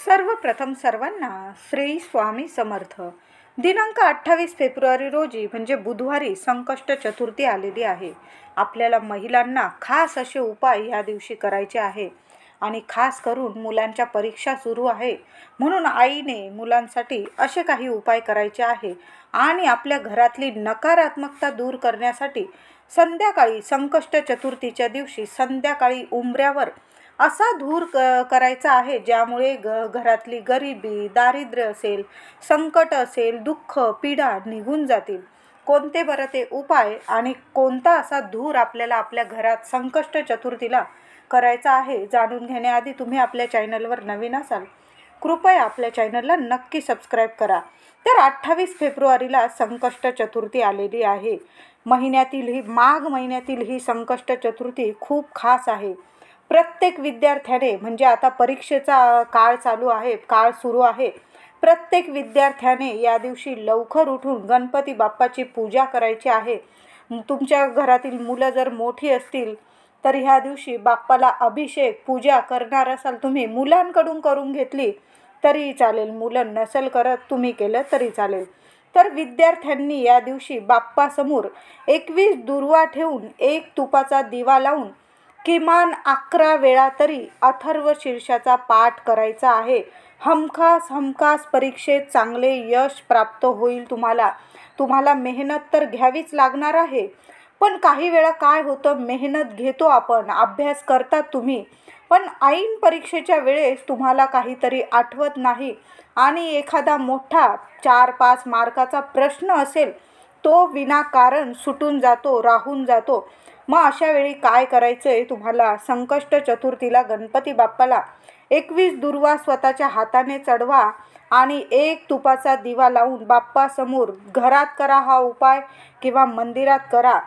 सर्वप्रथम सर्वांना श्री स्वामी समर्थ। दिनांक 28 फेब्रुवारी रोजी म्हणजे बुधवारी संकष्ट चतुर्थी आलेली आहे। आपल्याला महिलांना खास असे उपाय या दिवशी करायचे आहे आणि खास करून मुलांच्या परीक्षा सुरू आहे म्हणून आईने मुलांसाठी असे काही उपाय करायचे आहे आणि आपल्या घरातली नकारात्मकता दूर करण्यासाठी संध्याकाळी संकष्ट चतुर्थीच्या दिवशी संध्याकाळी उंबऱ्यावर असा धूर करायचा आहे ज्यामुळे घरातली गरिबी, दारिद्र्य असेल, संकट असेल, दुःख, पीडा निघून जातील। कोणते बरं ते उपाय आणि कोणता असा धूर आपल्याला आपल्या घरात संकष्ट चतुर्थीला करायचा आहे जाणून घेण्याआधी तुम्ही आपल्या चॅनलवर नवीन असाल कृपया आपल्या चॅनलला नक्की सबस्क्राईब करा। तर 28 फेब्रुवारीला संकष्ट चतुर्थी आलेली आहे। माघ महिन्यातील ही संकष्ट चतुर्थी खूप खास आहे। प्रत्येक विद्यार्थ्याने म्हणजे आता परीक्षेचा काळ सुरू आहे। प्रत्येक विद्यार्थ्याने या दिवशी लवकर उठून गणपती बाप्पाची पूजा करायची आहे। तुमच्या घरातील मुलं जर मोठी असतील तर ह्या दिवशी बाप्पाला अभिषेक पूजा करणार असाल तुम्ही मुलांकडून करून घेतली तरी चालेल, मुलं नसेल करत तुम्ही केलं तरी चालेल। तर विद्यार्थ्यांनी या दिवशी बाप्पासमोर 21 दुर्वा ठेवून एक तुपाचा दिवा लावून किमान 11 वेळा तरी अथर्व शीर्षाचा पाठ करायचा आहे। हमखास परीक्षेत चांगले यश प्राप्त होईल। तुम्हाला मेहनत तर घ्यावीच लागणार आहे, पण काही वेळा काय होतं, मेहनत घेतो आपण, अभ्यास करतात तुम्ही, पण ऐन परीक्षेच्या वेळेस तुम्हाला काहीतरी आठवत नाही आणि एखादा मोठा 4-5 मार्काचा प्रश्न असेल तो विनाकारण सुटून जातो, राहून जातो। मग अशा वेळी काय करायचंय तुम्हाला, संकष्ट चतुर्थीला गणपती बाप्पाला 21 दुर्वा स्वतःच्या हाताने चढवा आणि एक तुपाचा दिवा लावून बाप्पासमोर घरात करा हा उपाय किंवा मंदिरात करा।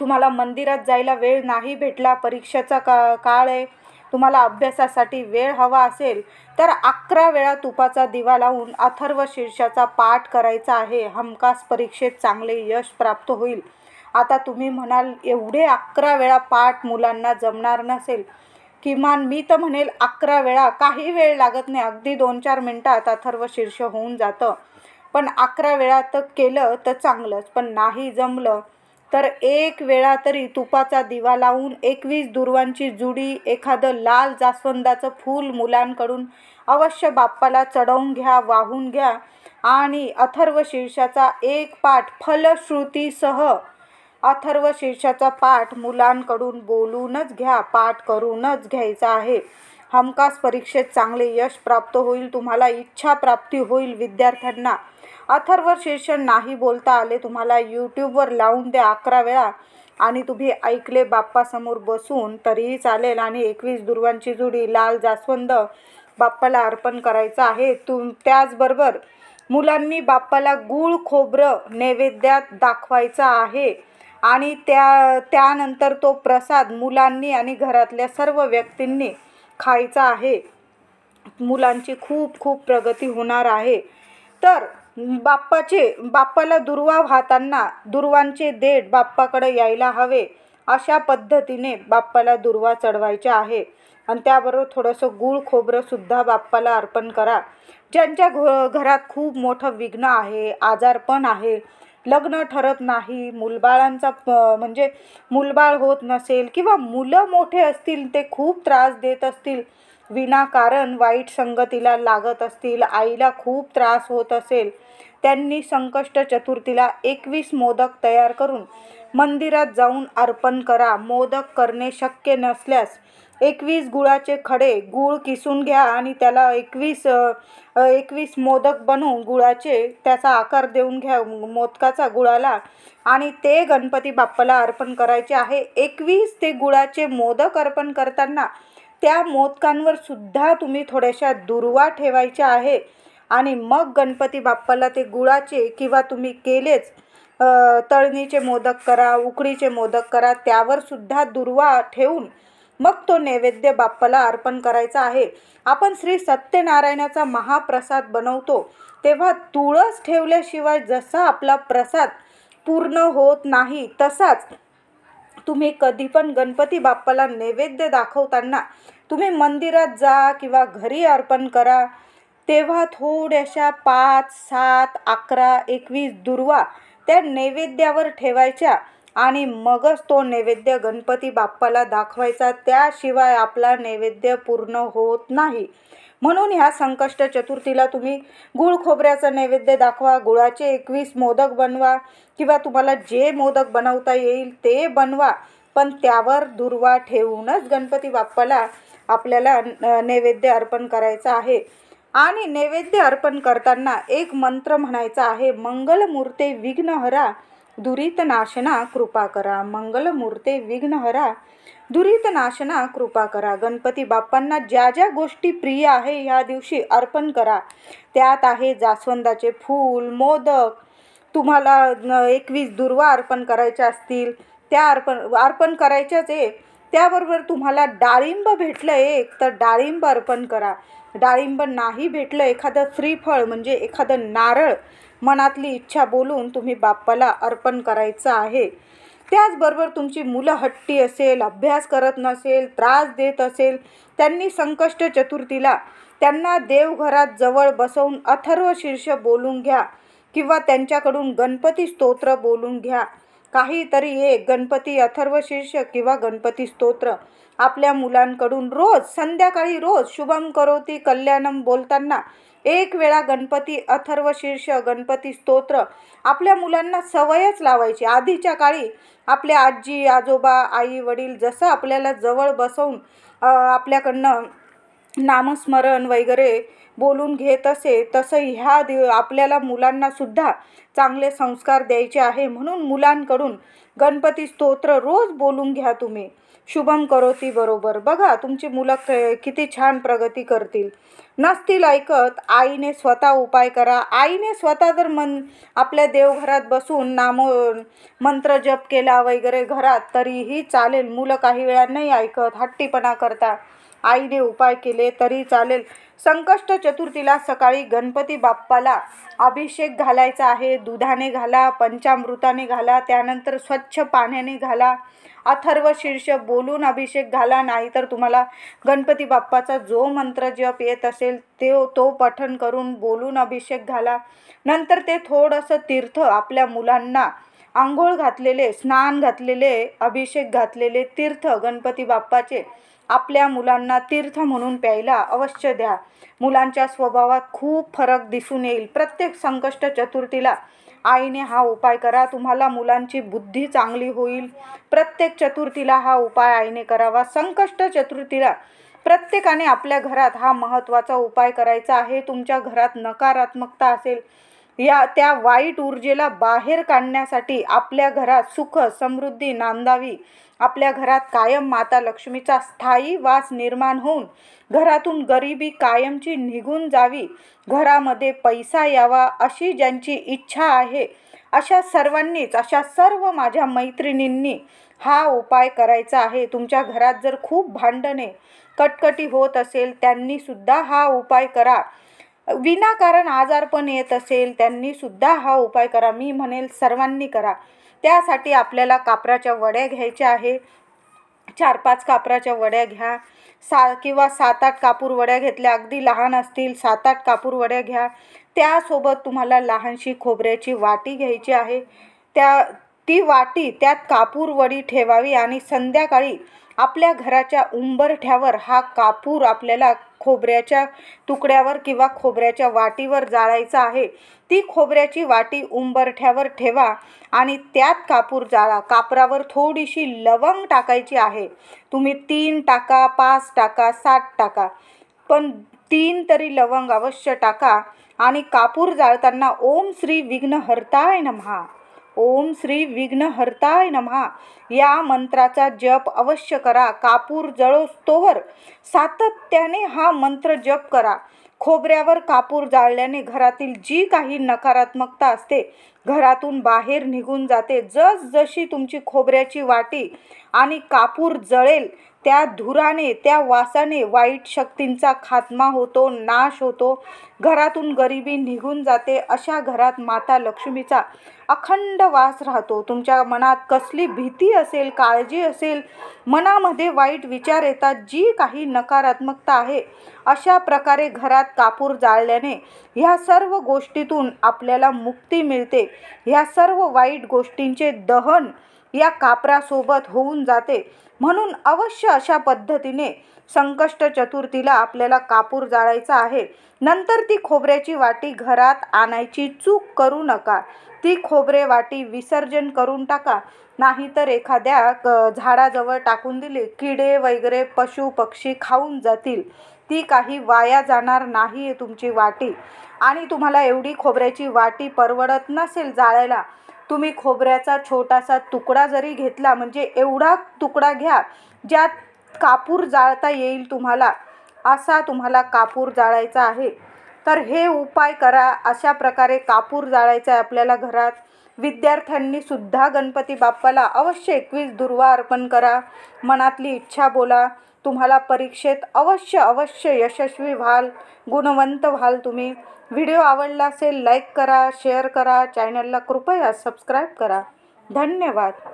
तुम्हाला मंदिरात जायला वेळ नाही भेटला, परीक्षेचा काळ आहे, तुम्हाला अभ्यासासाठी वेळ हवा असेल तर 11 वेळा तुपाचा दिवा लावून अथर्व शीर्षाचा पाठ करायचा आहे। हमखास परीक्षेत चांगले यश प्राप्त होईल। आता तुम्ही म्हणाल एवढे 11 वेळा पाठ मुलांना जमणार नसेल, किमान मी तर म्हणेल 11 वेळा, काही वेळ लागत नाही, अगदी 2-4 मिनिटात अथर्व शीर्ष होऊन जातं। पण 11 वेळा तर केलं तर चांगलंच, पण नाही जमलं तर 1 वेळा तरी तुपाचा दिवा लावून 21 दुर्वांची जुडी, एखादं लाल जास्वंदाचं फूल मुलांकडून अवश्य बाप्पाला चढवून घ्या, वाहून घ्या आणि अथर्व शीर्षाचा एक पाठ फलश्रुतीसह अथर्व शीर्षाचा पाठ मुलांकडून बोलूनच घ्या, पाठ करूनच घ्यायचा आहे। हमखास परीक्षेत चांगले यश प्राप्त होईल, तुम्हाला इच्छा प्राप्ती होईल। विद्यार्थ्यांना अथर्व शीर्ष नाही बोलता आले, तुम्हाला यूट्यूबवर लावून द्या 11 वेळा आणि तुम्ही ऐकले बाप्पासमोर बसून तरीही चालेल आणि 21 दुर्वांची जुडी, लाल जास्वंद बाप्पाला अर्पण करायचं आहे। त्याचबरोबर मुलांनी बाप्पाला गूळ खोबरं नैवेद्यात दाखवायचा आहे आणि त्यानंतर तो प्रसाद मुलांनी आणि घरातल्या सर्व व्यक्तींनी खायचा आहे। मुलांची खूप प्रगती होणार आहे। तर बाप्पाला दुर्वा वाहताना दुर्वांचे देठ बाप्पाकडे यायला हवे अशा पद्धतीने बाप्पाला दुर्वा चढवायचे आहे आणि त्याबरोबर थोडंसं गूळ खोबरं सुद्धा बाप्पाला अर्पण करा। ज्यांच्या घरात खूप मोठं विघ्न आहे, आजारपण आहे, लग्न ठरत नाही, मूलबाळ होत नसेल किंवा मुलं मोठे असतील ते खूप त्रास देत असतील, विनाकारण वाईट संगतीला लागत असतील, आईला खूप त्रास होत असेल, त्यांनी संकष्ट चतुर्थीला 21 मोदक तयार करून मंदिरात जाऊन अर्पण करा। मोदक करणे शक्य नसल्यास 21 गुळाचे खडे गूळ किसून घ्या आणि त्याला 21 मोदक बनवून गुळाचे त्याचा आकार देऊन घ्या मोदकाचा गुळाला आणि ते गणपती बाप्पाला अर्पण करायचे आहे। 21 ते गुळाचे मोदक अर्पण करताना त्या मोदकांवर सुद्धा तुम्ही थोड्याशा दुर्वा ठेवायच्या आहे आणि मग गणपती बाप्पाला ते गुळाचे किंवा तुम्ही केलेच तळणीचे मोदक करा, उकडीचे मोदक करा, त्यावर सुद्धा दुर्वा ठेवून मग तो नैवेद्य बाप्पाला अर्पण करायचा आहे। आपण श्री सत्यनारायणाचा महाप्रसाद बनवतो तेव्हा तुळस ठेवल्याशिवाय जसा आपला प्रसाद पूर्ण होत नाही तसाच तुम्ही कधी पण गणपती बाप्पाला नैवेद्य दाखवताना तुम्ही मंदिरात जा किंवा घरी अर्पण करा, तेव्हा थोड्याशा 5, 7, 11, 21 दुर्वा त्या नैवेद्यावर ठेवायच्या आणि मगच तो नैवेद्य गणपती बाप्पाला दाखवायचा. त्याशिवाय आपला नैवेद्य पूर्ण होत नाही. म्हणून ह्या संकष्ट चतुर्थीला तुम्ही गुळ खोबऱ्याचा नैवेद्य दाखवा, गुळाचे 21 मोदक बनवा किंवा तुम्हाला जे मोदक बनवता येईल ते बनवा, पण त्यावर दुर्वा ठेवूनच गणपती बाप्पाला आपल्याला नैवेद्य अर्पण करायचा आहे. आणि नैवेद्य अर्पण करताना एक मंत्र म्हणायचा आहे, मंगलमूर्ते विघ्नहरा दुरितनाशना कृपा करा. मंगलमूर्ते विघ्नहरा दुरितनाशना कृपा करा. गणपती बाप्पांना ज्या ज्या गोष्टी प्रिय आहे ह्या दिवशी अर्पण करा. त्यात आहे जास्वंदाचे फूल, मोदक, तुम्हाला 21 दुर्वा अर्पण करायच्या असतील त्या अर्पण करायच्याच आहे. त्याबरोबर तुम्हाला डाळिंब भेटलं एक तर डाळिंब अर्पण करा. डाळिंब नाही भेटलं एखादं श्रीफळ म्हणजे एखादं नारळ मनातली इच्छा बोलून तुम्ही बाप्पाला अर्पण करायचं आहे. त्याचबरोबर तुमची मुलं हट्टी असेल, अभ्यास करत नसेल, त्रास देत असेल, त्यांनी संकष्ट चतुर्थीला त्यांना देवघरात जवळ बसवून अथर्वशीर्ष बोलून घ्या किंवा त्यांच्याकडून गणपती स्तोत्र बोलून घ्या. काहीतरी एक गणपती अथर्वशीर्ष किंवा गणपती स्तोत्र आपल्या मुलांकडून रोज संध्याकाळी रोज शुभम करोती कल्याणम बोलताना एक वेळा गणपती अथर्वशीर्ष गणपती स्तोत्र आपल्या मुलांना सवयच लावायची. आधीच्या काळी आपल्या आजी आजोबा आई वडील जसं आपल्याला जवळ बसवून आपल्याकडनं नामस्मरण वगैरे बोलून घेत असे तसं आपल्याला मुलांना सुद्धा चांगले संस्कार द्यायचे आहे. म्हणून मुलांकडून गणपती स्तोत्र रोज बोलून घ्या तुम्ही शुभम करोती बरोबर. बघा तुमची मुलं किती छान प्रगती करतील. नसतील ऐकत आईने स्वतः उपाय करा. आईने स्वतः जर आपल्या देवघरात बसून मंत्र जप केला वगैरे घरात तरीही चालेल. मुलं काही वेळा नाही ऐकत, हट्टीपणा करता, आईने उपाय केले तरी चालेल. संकष्ट चतुर्थीला सकाळी गणपती बाप्पाला अभिषेक घालायचा आहे. दुधाने घाला, पंचामृताने घाला, त्यानंतर स्वच्छ पाण्याने घाला, अथर्वशीर्ष बोलून अभिषेक घाला. नाहीतर तुम्हाला गणपती बाप्पाचा जो मंत्र जप येत असेल तो पठण करून बोलून अभिषेक घाला. नंतर ते थोडंसं तीर्थ आपल्या मुलांना आंघोळ घातलेले, स्नान घातलेले, अभिषेक घातलेले तीर्थ गणपती बाप्पाचे आपल्या मुलांना तीर्थ म्हणून प्यायला अवश्य द्या. मुलांच्या स्वभावात खूप फरक दिसून येईल. प्रत्येक संकष्ट चतुर्थीला आईने हा उपाय करा. तुम्हाला मुलांची बुद्धी चांगली होईल. प्रत्येक चतुर्थीला हा उपाय आईने करावा. संकष्ट चतुर्थीला प्रत्येकाने आपल्या घरात हा महत्त्वाचा उपाय करायचा आहे. तुमच्या घरात नकारात्मकता असेल त्या वाईट ऊर्जेला बाहेर काढण्यासाठी आपल्या घरात सुख समृद्धी नांदावी. आपल्या घरात कायम माता लक्ष्मीचा स्थायी वास निर्माण होऊन घरातून गरिबी कायमची निघून जावी, घरामध्ये पैसा यावा अशी ज्यांची इच्छा आहे अशा सर्व माझ्या मैत्रिणींनी हा उपाय करायचा आहे. तुमच्या घरात जर खूप भांडणे कटकटी होत असेल त्यांनी सुद्धा हा उपाय करा. विनाकारण आजारपण येत असेल त्यांनी सुद्धा हा उपाय करा. मी म्हणेल सर्वांनी करा. त्यासाठी आपल्याला कापराच्या वड्या घ्यायच्या आहे. 4-5 कापराच्या वड्या घ्या. किंवा 7-8 कापूर वड्या घेतल्या, अगदी लहान असतील 7-8 कापूर वड्या घ्या. त्यासोबत तुम्हाला लहानशी खोबऱ्याची वाटी घ्यायची आहे. ती वाटी त्यात कापूर वडी ठेवावी आणि संध्याकाळी आपल्या घराच्या उंबरठ्यावर हा कापूर आपल्याला खोबऱ्याच्या तुकड्यावर किंवा खोबऱ्याच्या वाटीवर जाळायचा आहे. ती खोबऱ्याची वाटी उंबरठ्यावर ठेवा आणि त्यात कापूर जाळा. कापरावर थोडीशी लवंग टाकायची आहे. तुम्ही 3 टाका, 5 टाका, 7 टाका, पण 3 तरी लवंग अवश्य टाका. आणि कापूर जाळताना ओम श्री विघ्नहर्ताय नमः, ओम श्री विघ्नहर्ताय नमः या मंत्राचा जप अवश्य करा. कापूर जळोस्तोवर सातत्याने हा मंत्र जप करा. खोबऱ्यावर कापूर जाळल्याने घरातील जी काही नकारात्मकता असते घरातून बाहेर निघून जाते. जशी तुमची खोबऱ्याची वाटी आणि कापूर जळेल त्या धुराने, त्या वासाने वाईट शक्तींचा खात्मा होतो, नाश होतो. घरातून गरिबी निघून जाते. अशा घरात माता लक्ष्मीचा अखंड वास राहतो. तुमच्या मनात कसली भीती असेल, काळजी असेल, मनामध्ये वाईट विचार येतात, जी काही नकारात्मकता आहे, अशा प्रकारे घरात कापूर जाळल्याने ह्या सर्व गोष्टीतून आपल्याला मुक्ती मिळते. ह्या सर्व वाईट गोष्टींचे दहन या कापरासोबत होऊन जाते. म्हणून अवश्य अशा पद्धतीने संकष्ट चतुर्थीला आपल्याला कापूर जाळायचा आहे. नंतर ती खोबऱ्याची वाटी घरात आणायची चूक करू नका. ती खोबरे वाटी विसर्जन करून टाका. नाहीतर एखाद्या झाडाजवळ टाकून दिली, किडे वगैरे पशु पक्षी खाऊन जातील. ती काही वाया जाणार नाही तुमची वाटी. आणि तुम्हाला एवढी खोबऱ्याची वाटी परवडत नसेल जाळायला, तुम्ही खोबऱ्याचा छोटासा तुकडा जरी घेतला, म्हणजे एवढा तुकडा घ्या ज्यात कापूर जाळता येईल तुम्हाला, असा तुम्हाला कापूर जाळायचा आहे. तर हे उपाय करा. अशा प्रकारे कापूर जाळायचा आहे आपल्याला घरात. विद्यार्थ्यांनी सुद्धा गणपती बाप्पाला अवश्य 21 दुर्वा अर्पण करा. मनातली इच्छा बोला. तुम्हाला परीक्षेत अवश्य यशस्वी व्हाल, गुणवंत व्हाल तुम्ही. व्हिडिओ आवडला असेल लाईक करा, शेअर करा, चॅनलला कृपया सबस्क्राईब करा. धन्यवाद.